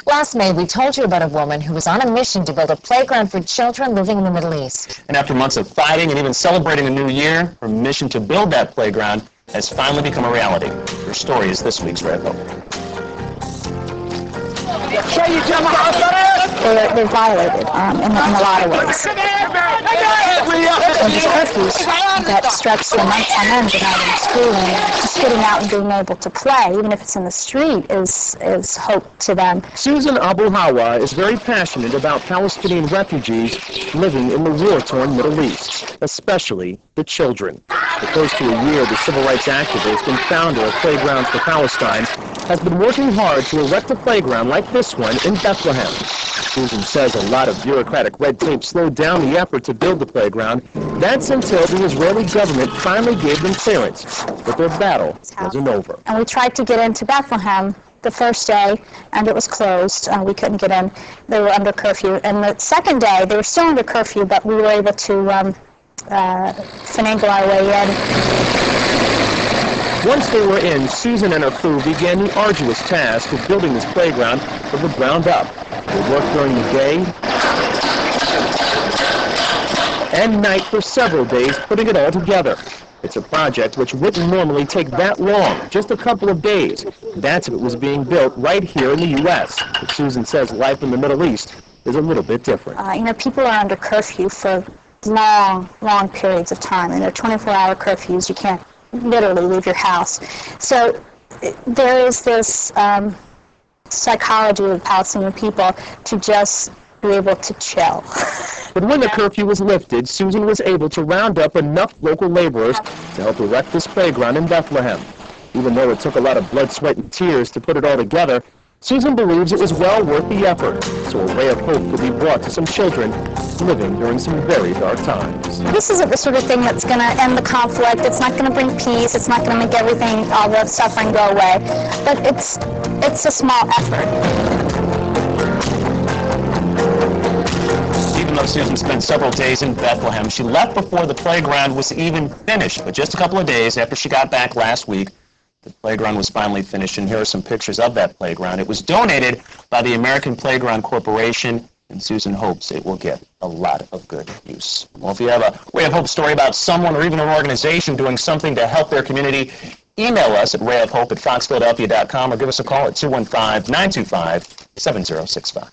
Last May, we told you about a woman who was on a mission to build a playground for children living in the Middle East. And after months of fighting and even celebrating a new year, her mission to build that playground has finally become a reality. Her story is this week's Red Hope. They're violated in a lot of ways. And there's curfews that stretch for months on end and out in school, and just getting out and being able to play, even if it's in the street, is hope to them. Susan Abu Hawa is very passionate about Palestinian refugees living in the war-torn Middle East, especially the children. For close to a year, the civil rights activist and founder of Playgrounds for Palestine has been working hard to erect a playground like this one in Bethlehem. Susan says a lot of bureaucratic red tape slowed down the effort to build the playground. That's until the Israeli government finally gave them clearance. But their battle wasn't over. And we tried to get into Bethlehem the first day, and it was closed. We couldn't get in. They were under curfew. And the second day, they were still under curfew, but we were able to finagle our way in. Once they were in, Susan and her crew began the arduous task of building this playground from the ground up. They worked during the day and night for several days, putting it all together. It's a project which wouldn't normally take that long, just a couple of days. That's if it was being built right here in the U.S. But Susan says life in the Middle East is a little bit different. People are under curfew for long periods of time, and they're 24-hour curfews. You can't literally leave your house. So there is this psychology of Palestinian people to just be able to chill. But when the curfew was lifted, Susan was able to round up enough local laborers to help erect this playground in Bethlehem. Even though it took a lot of blood, sweat, and tears to put it all together, Susan believes it was well worth the effort, so a ray of hope could be brought to some children living during some very dark times. This isn't the sort of thing that's going to end the conflict. It's not going to bring peace. It's not going to make everything, all the suffering, go away. But it's a small effort. Even though Susan spent several days in Bethlehem, she left before the playground was even finished. But just a couple of days after she got back last week, the playground was finally finished, and here are some pictures of that playground. It was donated by the American Playground Corporation, and Susan hopes it will get a lot of good use. Well, if you have a Ray of Hope story about someone or even an organization doing something to help their community, email us at rayofhope@foxphiladelphia.com or give us a call at 215-925-7065.